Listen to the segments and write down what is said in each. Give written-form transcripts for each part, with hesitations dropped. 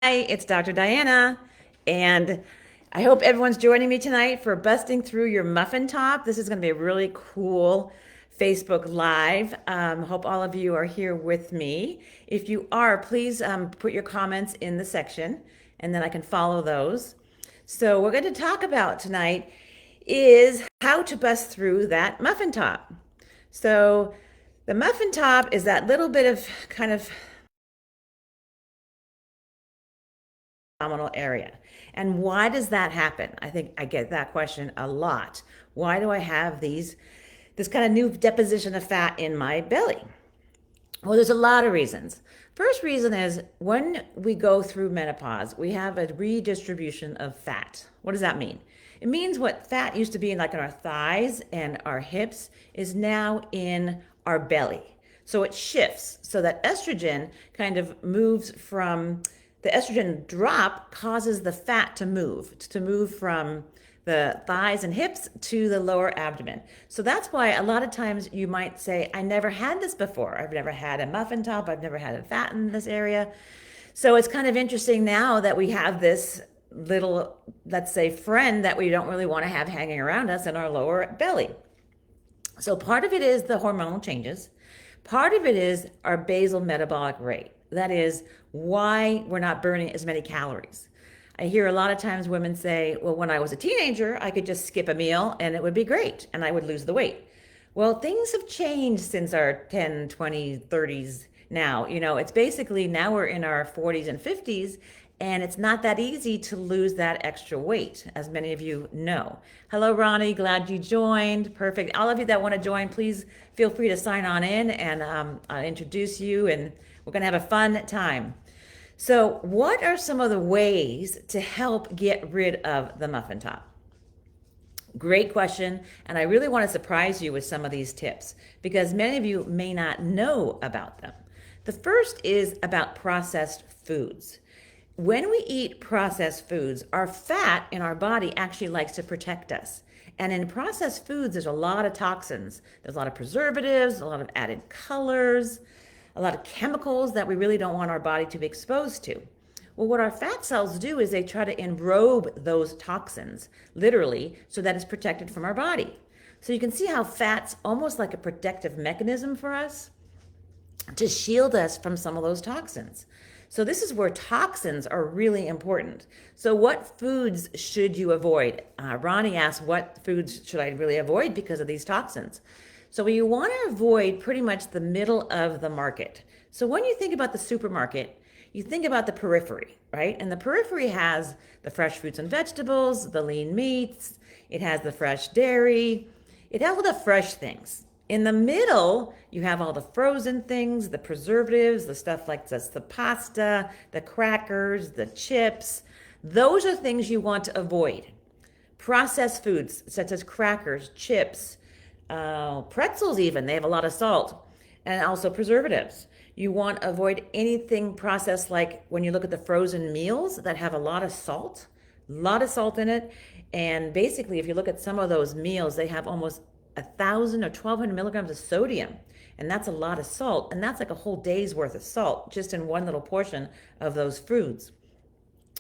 Hi, it's Dr. Diana, and I hope everyone's joining me tonight for Busting Through Your Muffin Top. This is going to be a really cool Facebook Live. Hope all of you are here with me. If you are, please put your comments in the section, and then I can follow those. So, we're going to talk about tonight is how to bust through that muffin top. So, the muffin top is that little bit of kind of abdominal area. And why does that happen? I think I get that question a lot. Why do I have this kind of new deposition of fat in my belly? Well, there's a lot of reasons. First reason is when we go through menopause, we have a redistribution of fat. What does that mean? It means what fat used to be like in our thighs and our hips is now in our belly. So it shifts so that estrogen kind of moves from the estrogen drop causes the fat to move from the thighs and hips to the lower abdomen. So that's why a lot of times you might say, I never had this before. I've never had a muffin top. I've never had a fat in this area. So it's kind of interesting now that we have this little, let's say, friend that we don't really want to have hanging around us in our lower belly. So part of it is the hormonal changes. Part of it is our basal metabolic rate. That is why we're not burning as many calories. I hear a lot of times women say, well, when I was a teenager, I could just skip a meal and it would be great and I would lose the weight. Well, things have changed since our 10, 20, 30s now. It's basically now we're in our 40s and 50s, and it's not that easy to lose that extra weight, as many of you know. Hello, Ronnie. Glad you joined. Perfect. All of you that want to join, please feel free to sign on in, and I'll introduce you, and we're going to have a fun time. So, what are some of the ways to help get rid of the muffin top? Great question. And I really want to surprise you with some of these tips because many of you may not know about them. The first is about processed foods. When we eat processed foods, our fat in our body actually likes to protect us. And in processed foods, there's a lot of toxins. There's a lot of preservatives, a lot of added colors, a lot of chemicals that we really don't want our body to be exposed to. Well, what our fat cells do is they try to enrobe those toxins, literally, so that it's protected from our body. So you can see how fat's almost like a protective mechanism for us to shield us from some of those toxins. So this is where toxins are really important. So what foods should you avoid? Ronnie asked, what foods should I really avoid because of these toxins? So you want to avoid pretty much the middle of the market. So when you think about the supermarket, you think about the periphery, right? And the periphery has the fresh fruits and vegetables, the lean meats, it has the fresh dairy, it has all the fresh things. In the middle, you have all the frozen things, the preservatives, the stuff like this, the pasta, the crackers, the chips. Those are things you want to avoid. Processed foods such as crackers, chips, pretzels even, they have a lot of salt, and also preservatives. You want to avoid anything processed like when you look at the frozen meals that have a lot of salt in it. And basically, if you look at some of those meals, they have almost 1,000 or 1,200 milligrams of sodium. And that's a lot of salt. And that's like a whole day's worth of salt just in one little portion of those foods.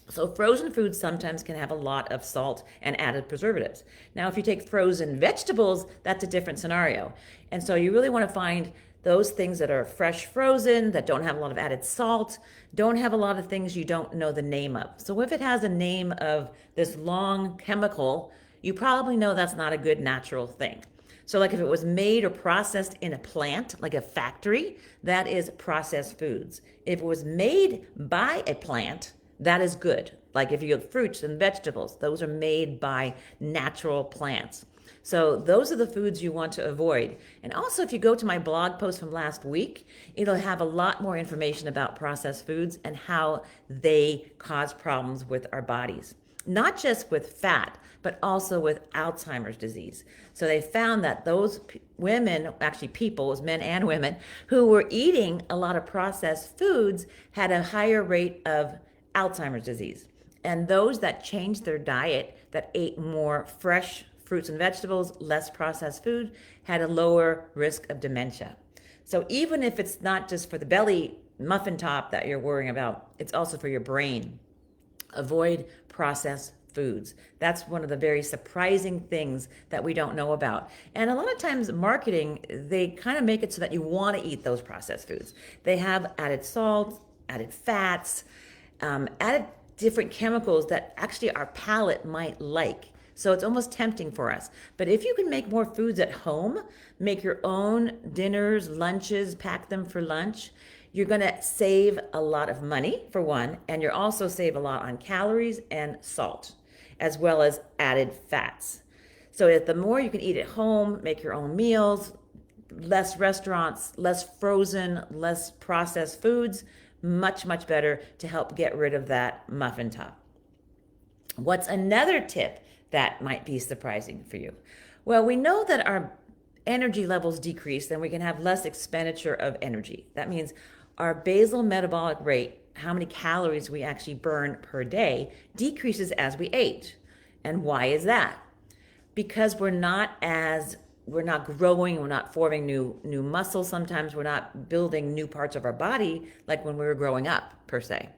So frozen foods sometimes can have a lot of salt and added preservatives. Now, if you take frozen vegetables, that's a different scenario. And so you really want to find those things that are fresh frozen, that don't have a lot of added salt, don't have a lot of things you don't know the name of. So if it has a name of this long chemical, you probably know that's not a good natural thing. So like if it was made or processed in a plant, like a factory, that is processed foods. If it was made by a plant, that is good. Like if you have fruits and vegetables, those are made by natural plants. So those are the foods you want to avoid. And also, if you go to my blog post from last week, it'll have a lot more information about processed foods and how they cause problems with our bodies. Not just with fat, but also with Alzheimer's disease. So they found that those women, actually people, it was men and women, who were eating a lot of processed foods had a higher rate of Alzheimer's disease. And those that changed their diet, that ate more fresh fruits and vegetables, less processed food, had a lower risk of dementia. So even if it's not just for the belly muffin top that you're worrying about, it's also for your brain. Avoid processed foods. That's one of the very surprising things that we don't know about. And a lot of times, marketing, they kind of make it so that you want to eat those processed foods. They have added salt, added fats, added different chemicals that actually our palate might like. So it's almost tempting for us. But if you can make more foods at home, make your own dinners, lunches, pack them for lunch, you're going to save a lot of money, for one, and you'll also save a lot on calories and salt, as well as added fats. So if the more you can eat at home, make your own meals, less restaurants, less frozen, less processed foods, much, much better to help get rid of that muffin top. What's another tip that might be surprising for you? Well, we know that our energy levels decrease, then we can have less expenditure of energy. That means our basal metabolic rate, how many calories we actually burn per day, decreases as we age. And why is that? Because we're not growing, we're not forming new muscles. Sometimes we're not building new parts of our body like when we were growing up, per se.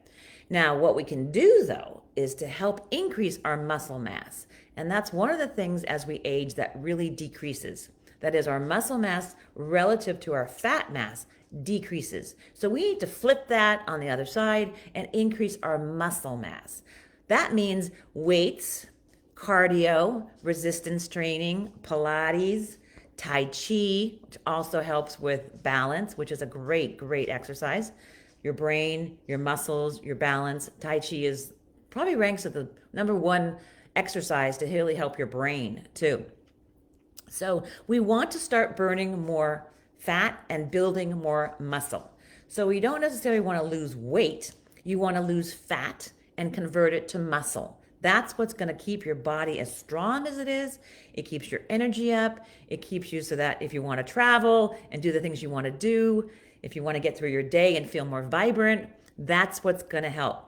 Now, what we can do, though, is to help increase our muscle mass. And that's one of the things as we age that really decreases. That is, our muscle mass relative to our fat mass decreases. So we need to flip that on the other side and increase our muscle mass. That means weights, cardio, resistance training, Pilates, Tai Chi, which also helps with balance, which is a great, great exercise. Your brain, your muscles, your balance. Tai Chi is probably ranks at the number one exercise to really help your brain too. So we want to start burning more fat and building more muscle. So you don't necessarily want to lose weight. You want to lose fat and convert it to muscle. That's what's going to keep your body as strong as it is. It keeps your energy up. It keeps you so that if you want to travel and do the things you want to do, if you want to get through your day and feel more vibrant, that's what's going to help.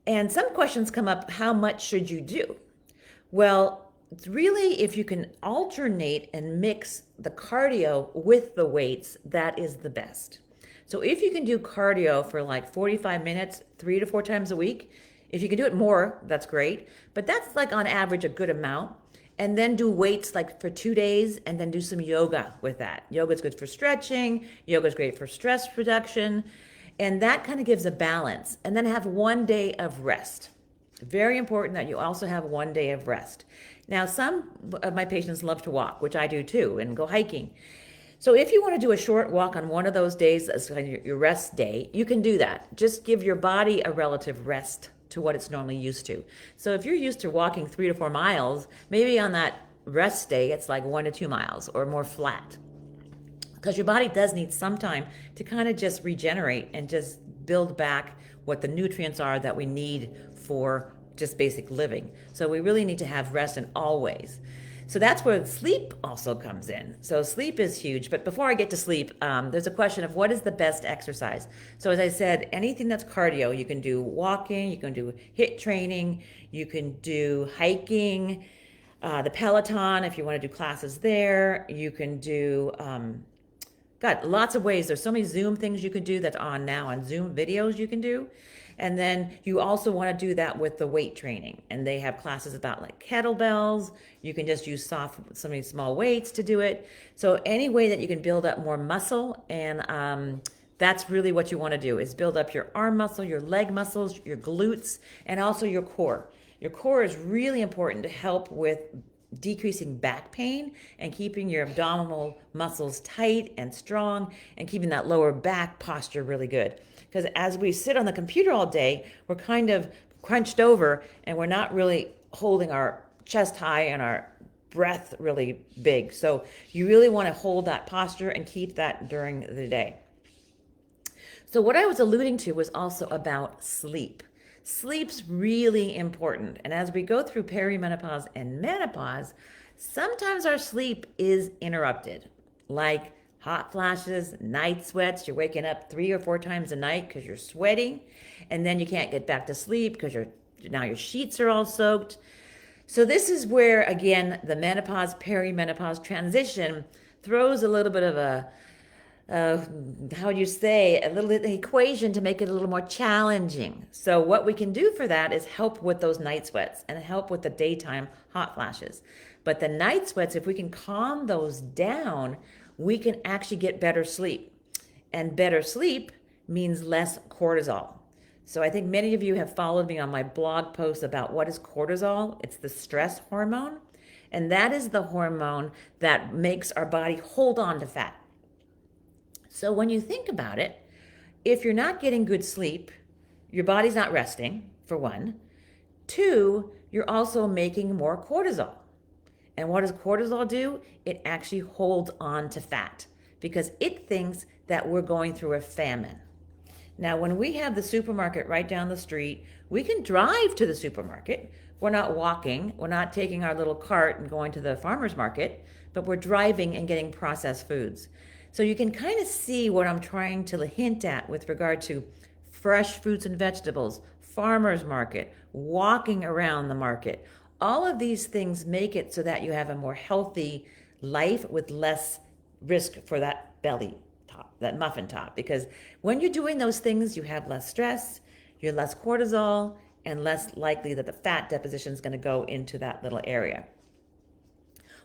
And some questions come up, how much should you do? Well, it's really if you can alternate and mix the cardio with the weights, that is the best. So if you can do cardio for like 45 minutes, 3 to 4 times a week, if you can do it more, that's great. But that's like on average a good amount. And then do weights like for 2 days and then do some yoga with that. Yoga is good for stretching. Yoga is great for stress reduction. And that kind of gives a balance. And then have 1 day of rest. Very important that you also have 1 day of rest. Now, some of my patients love to walk, which I do too, and go hiking. So if you want to do a short walk on one of those days as your rest day, you can do that. Just give your body a relative rest to what it's normally used to. So if you're used to walking 3 to 4 miles, maybe on that rest day, it's like 1 to 2 miles or more flat. Because your body does need some time to kind of just regenerate and just build back what the nutrients are that we need for just basic living. So we really need to have rest in all ways. So that's where sleep also comes in. So sleep is huge. But before I get to sleep, there's a question of what is the best exercise. So as I said, anything that's cardio, you can do walking, you can do HIIT training, you can do hiking, the Peloton if you want to do classes there. You can do, lots of ways. There's so many Zoom things you can do that's on now, on Zoom videos you can do. And then you also want to do that with the weight training. And they have classes about like kettlebells. You can just use so many small weights to do it. So any way that you can build up more muscle, and that's really what you want to do, is build up your arm muscle, your leg muscles, your glutes, and also your core. Your core is really important to help with decreasing back pain and keeping your abdominal muscles tight and strong and keeping that lower back posture really good. Because as we sit on the computer all day, we're kind of crunched over and we're not really holding our chest high and our breath really big. So you really want to hold that posture and keep that during the day. So what I was alluding to was also about sleep. Sleep's really important. And as we go through perimenopause and menopause, sometimes our sleep is interrupted, like hot flashes, night sweats. You're waking up 3 or 4 times a night because you're sweating, and then you can't get back to sleep because now your sheets are all soaked. So this is where, again, the menopause, perimenopause transition throws a little bit of a uh, how would you say, a little equation to make it a little more challenging. So what we can do for that is help with those night sweats and help with the daytime hot flashes. But the night sweats, if we can calm those down, we can actually get better sleep. And better sleep means less cortisol. So I think many of you have followed me on my blog posts about what is cortisol. It's the stress hormone. And that is the hormone that makes our body hold on to fat. So when you think about it, if you're not getting good sleep, your body's not resting, for one. Two, you're also making more cortisol. And what does cortisol do? It actually holds on to fat because it thinks that we're going through a famine. Now, when we have the supermarket right down the street, we can drive to the supermarket. We're not walking, we're not taking our little cart and going to the farmer's market, but we're driving and getting processed foods. So you can kind of see what I'm trying to hint at with regard to fresh fruits and vegetables, farmer's market, walking around the market. All of these things make it so that you have a more healthy life with less risk for that belly top, that muffin top. Because when you're doing those things, you have less stress, you're less cortisol, and less likely that the fat deposition is going to go into that little area.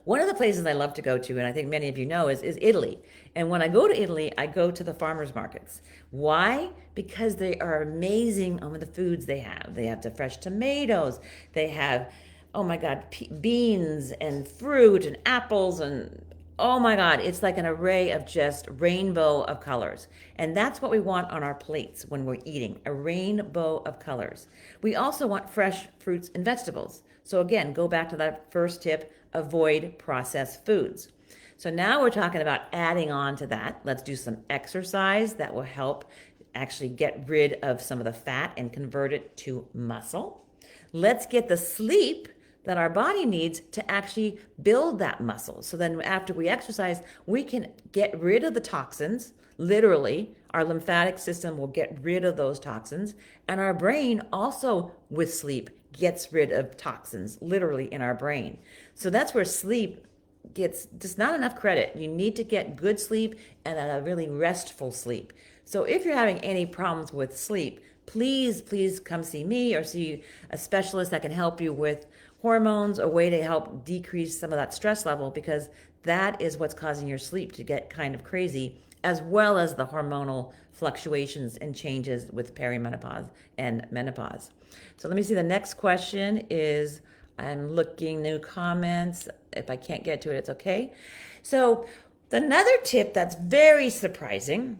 One of the places I love to go to, and I think many of you know, is Italy. And when I go to Italy, I go to the farmers markets. Why? Because they are amazing on the foods they have. They have the fresh tomatoes. They have, oh my God, beans and fruit and apples and oh my God, it's like an array of just rainbow of colors. And that's what we want on our plates when we're eating, a rainbow of colors. We also want fresh fruits and vegetables. So again, go back to that first tip, avoid processed foods. So now we're talking about adding on to that. Let's do some exercise that will help actually get rid of some of the fat and convert it to muscle. Let's get the sleep that our body needs to actually build that muscle. So then after we exercise, we can get rid of the toxins. Literally, our lymphatic system will get rid of those toxins. And our brain also, with sleep, gets rid of toxins, literally in our brain. So that's where sleep gets just not enough credit. You need to get good sleep and a really restful sleep. So if you're having any problems with sleep, please come see me or see a specialist that can help you with hormones, a way to help decrease some of that stress level, because that is what's causing your sleep to get kind of crazy, as well as the hormonal fluctuations and changes with perimenopause and menopause. So let me see. The next question is, I'm looking new comments. If I can't get to it, it's okay. So another tip that's very surprising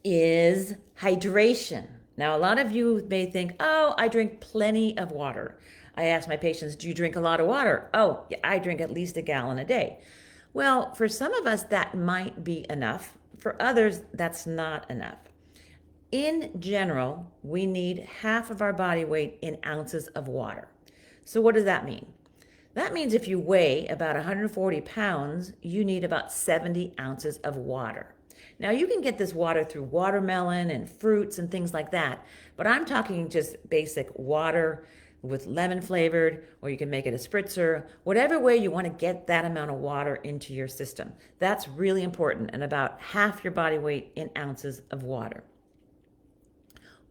is hydration. Now, a lot of you may think, oh, I drink plenty of water. I ask my patients, do you drink a lot of water? Oh, yeah, I drink at least a gallon a day. Well, for some of us, that might be enough. For others, that's not enough. In general, we need half of our body weight in ounces of water. So what does that mean? That means if you weigh about 140 pounds, you need about 70 ounces of water. Now, you can get this water through watermelon and fruits and things like that, but I'm talking just basic water with lemon flavored, or you can make it a spritzer, whatever way you want to get that amount of water into your system. That's really important, and about half your body weight in ounces of water.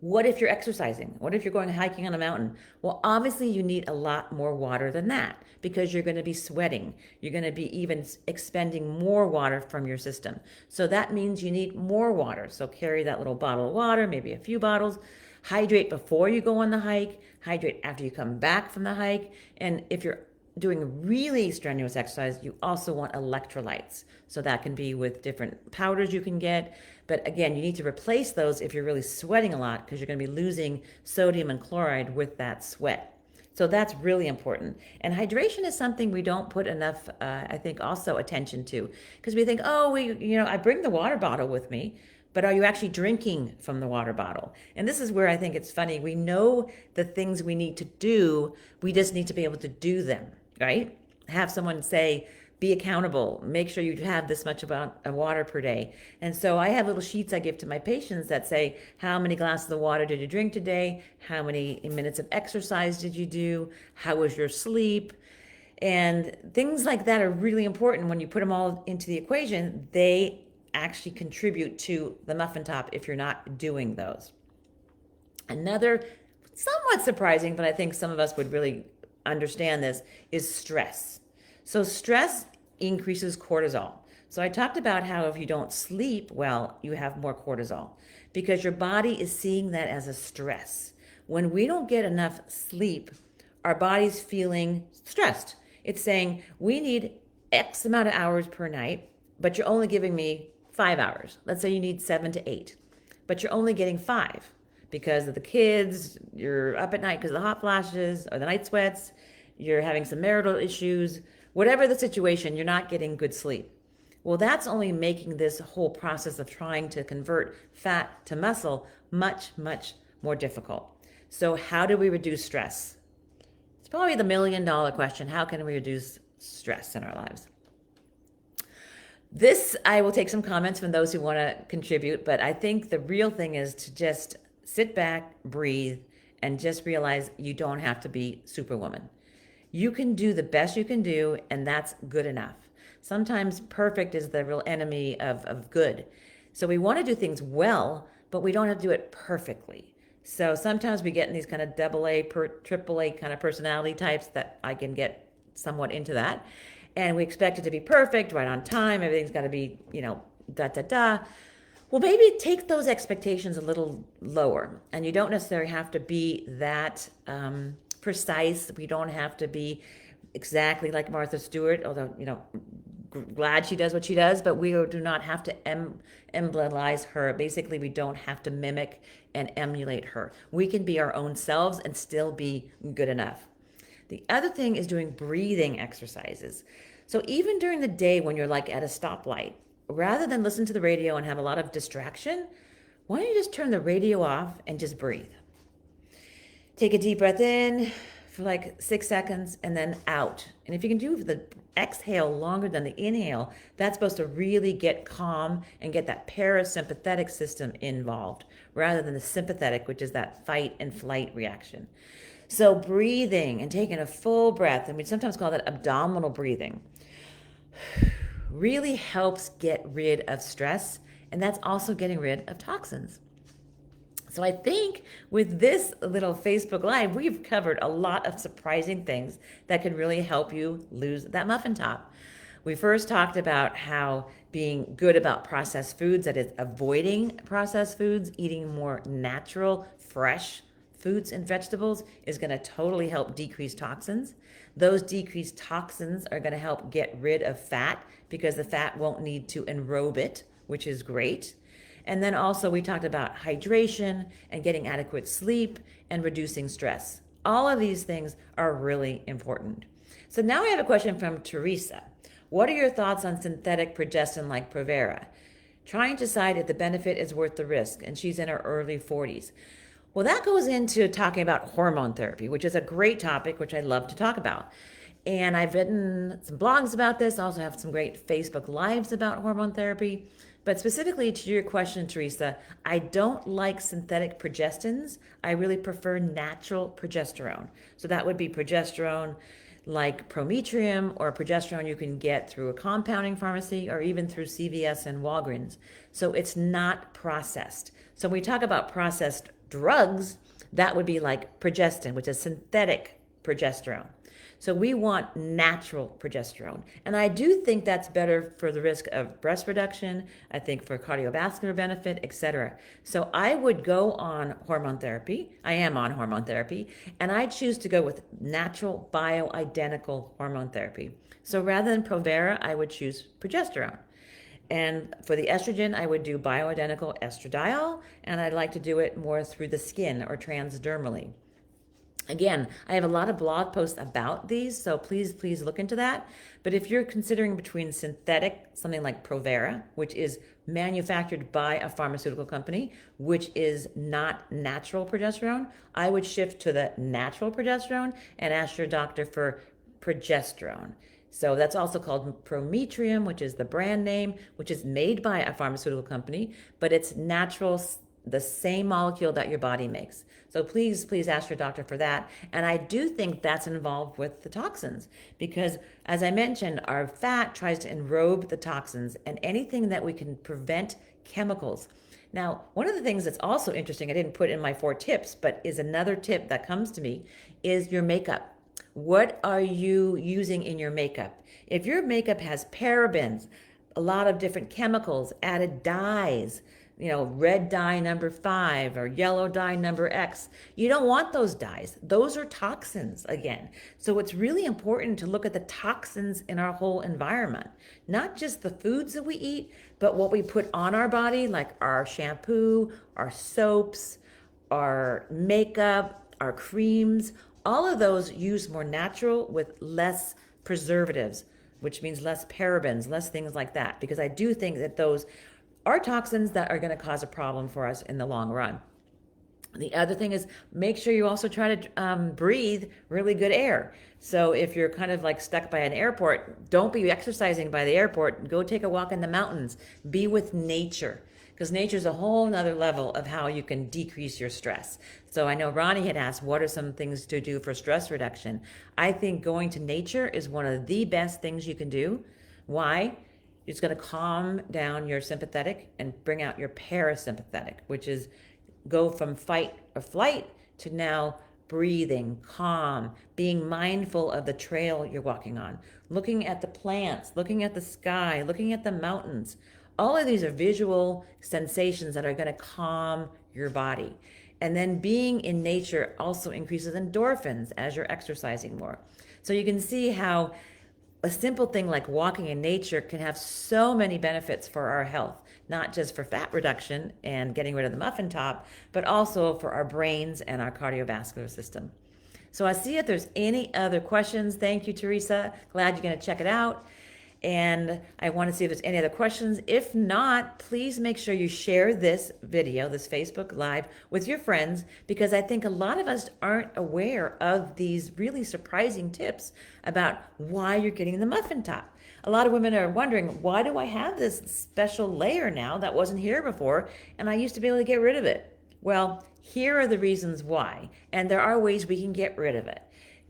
What if you're exercising? What if you're going hiking on a mountain? Well, obviously you need a lot more water than that because you're going to be sweating. You're going to be even expending more water from your system. So that means you need more water. So carry that little bottle of water, maybe a few bottles. Hydrate before you go on the hike. Hydrate after you come back from the hike. And if you're doing really strenuous exercise, you also want electrolytes. So that can be with different powders you can get. But again, you need to replace those if you're really sweating a lot because you're going to be losing sodium and chloride with that sweat. So that's really important. And hydration is something we don't put enough, I think, also attention to, because we think, oh, I bring the water bottle with me, but are you actually drinking from the water bottle? And this is where I think it's funny. We know the things we need to do. We just need to be able to do them, right? Have someone say, be accountable. Make sure you have this much of water per day. And so I have little sheets I give to my patients that say, how many glasses of water did you drink today? How many minutes of exercise did you do? How was your sleep? And things like that are really important. When you put them all into the equation, they actually contribute to the muffin top if you're not doing those. Another somewhat surprising, but I think some of us would really understand this, is stress. So, stress increases cortisol. So, I talked about how if you don't sleep well, you have more cortisol because your body is seeing that as a stress. When we don't get enough sleep, our body's feeling stressed. It's saying, we need X amount of hours per night, but you're only giving me 5 hours. Let's say you need 7 to 8, but you're only getting 5 because of the kids, you're up at night because of the hot flashes or the night sweats, you're having some marital issues, whatever the situation, you're not getting good sleep. Well, that's only making this whole process of trying to convert fat to muscle much, much more difficult. So, how do we reduce stress? It's probably the $1,000,000 question. How can we reduce stress in our lives? This, I will take some comments from those who want to contribute, but I think the real thing is to just sit back, breathe, and just realize you don't have to be Superwoman. You can do the best you can do, and that's good enough. Sometimes perfect is the real enemy of good. So we want to do things well, but we don't have to do it perfectly. So sometimes we get in these kind of AA, AAA kind of personality types that I can get somewhat into that. And we expect it to be perfect, right on time. Everything's got to be, da da da. Well, maybe take those expectations a little lower. And you don't necessarily have to be that precise. We don't have to be exactly like Martha Stewart, although, glad she does what she does, but we do not have to emblemise her. Basically, we don't have to mimic and emulate her. We can be our own selves and still be good enough. The other thing is doing breathing exercises. So even during the day when you're like at a stoplight, rather than listen to the radio and have a lot of distraction, why don't you just turn the radio off and just breathe? Take a deep breath in for like 6 seconds and then out. And if you can do the exhale longer than the inhale, that's supposed to really get calm and get that parasympathetic system involved rather than the sympathetic, which is that fight and flight reaction. So breathing and taking a full breath, and we sometimes call that abdominal breathing, really helps get rid of stress, and that's also getting rid of toxins. So I think with this little Facebook Live, we've covered a lot of surprising things that can really help you lose that muffin top. We first talked about how being good about processed foods, that is avoiding processed foods, eating more natural, fresh fruits and vegetables is going to totally help decrease toxins. Those decreased toxins are going to help get rid of fat because the fat won't need to enrobe it, which is great. And then also we talked about hydration and getting adequate sleep and reducing stress. All of these things are really important. So now I have a question from Teresa. What are your thoughts on synthetic progestin like Provera? Trying to decide if the benefit is worth the risk, and she's in her early 40s. Well, that goes into talking about hormone therapy, which is a great topic, which I love to talk about. And I've written some blogs about this, also have some great Facebook Lives about hormone therapy. But specifically to your question, Teresa, I don't like synthetic progestins. I really prefer natural progesterone. So that would be progesterone like Prometrium or progesterone you can get through a compounding pharmacy or even through CVS and Walgreens. So it's not processed. So when we talk about processed drugs, that would be like progestin, which is synthetic progesterone. So we want natural progesterone. And I do think that's better for the risk of breast reduction, I think for cardiovascular benefit, etc. So I would go on hormone therapy. I am on hormone therapy, and I choose to go with natural bioidentical hormone therapy. So rather than Provera, I would choose progesterone. And for the estrogen, I would do bioidentical estradiol, and I'd like to do it more through the skin or transdermally. Again, I have a lot of blog posts about these, so please look into that. But if you're considering between synthetic, something like Provera, which is manufactured by a pharmaceutical company, which is not natural progesterone, I would shift to the natural progesterone and ask your doctor for progesterone. So that's also called Prometrium, which is the brand name, which is made by a pharmaceutical company, but it's natural the same molecule that your body makes. So please ask your doctor for that. And I do think that's involved with the toxins because, as I mentioned, our fat tries to enrobe the toxins and anything that we can prevent chemicals. Now, one of the things that's also interesting, I didn't put in my 4 tips, but is another tip that comes to me is your makeup. What are you using in your makeup? If your makeup has parabens, a lot of different chemicals, added dyes, red dye number 5 or yellow dye number X. You don't want those dyes. Those are toxins again. So it's really important to look at the toxins in our whole environment, not just the foods that we eat, but what we put on our body, like our shampoo, our soaps, our makeup, our creams. All of those use more natural with less preservatives, which means less parabens, less things like that, because I do think that those are toxins that are going to cause a problem for us in the long run. The other thing is make sure you also try to breathe really good air. So if you're kind of like stuck by an airport, don't be exercising by the airport. Go take a walk in the mountains. Be with nature, because nature is a whole nother level of how you can decrease your stress. So I know Ronnie had asked, what are some things to do for stress reduction? I think going to nature is one of the best things you can do. Why? It's going to calm down your sympathetic and bring out your parasympathetic, which is go from fight or flight to now breathing, calm, being mindful of the trail you're walking on, looking at the plants, looking at the sky, looking at the mountains. All of these are visual sensations that are going to calm your body. And then being in nature also increases endorphins as you're exercising more. So you can see how a simple thing like walking in nature can have so many benefits for our health, not just for fat reduction and getting rid of the muffin top, but also for our brains and our cardiovascular system. So I see if there's any other questions. Thank you, Teresa. Glad you're going to check it out. And I want to see if there's any other questions. If not, please make sure you share this video, this Facebook Live, with your friends, because I think a lot of us aren't aware of these really surprising tips about why you're getting the muffin top. A lot of women are wondering, why do I have this special layer now that wasn't here before, and I used to be able to get rid of it? Well, here are the reasons why, and there are ways we can get rid of it.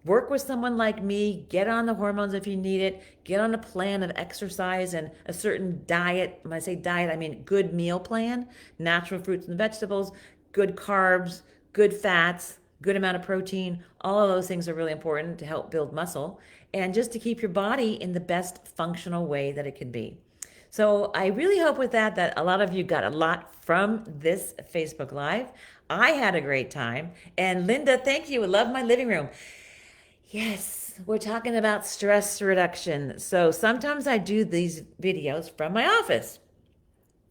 Work with someone like me, get on the hormones if you need it, get on a plan of exercise and a certain diet. When I say diet, I mean good meal plan, natural fruits and vegetables, good carbs, good fats, good amount of protein. All of those things are really important to help build muscle and just to keep your body in the best functional way that it can be. So I really hope with that a lot of you got a lot from this Facebook Live. I had a great time. And Linda, thank you. I love my living room. Yes, we're talking about stress reduction. So sometimes I do these videos from my office.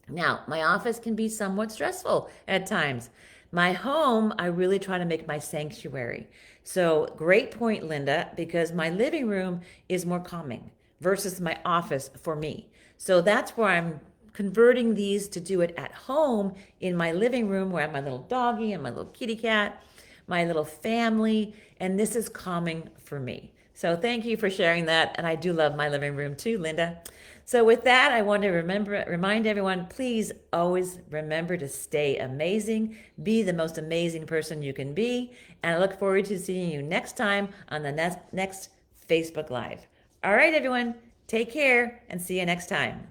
Now, my office can be somewhat stressful at times. My home, I really try to make my sanctuary. So great point, Linda, because my living room is more calming versus my office for me. So that's where I'm converting these to do it at home in my living room where I have my little doggy and my little kitty cat, my little family, and this is calming for me. So thank you for sharing that, and I do love my living room too, Linda. So with that, I want to remind everyone, please always remember to stay amazing, be the most amazing person you can be, and I look forward to seeing you next time on the next Facebook Live. All right, everyone, take care and see you next time.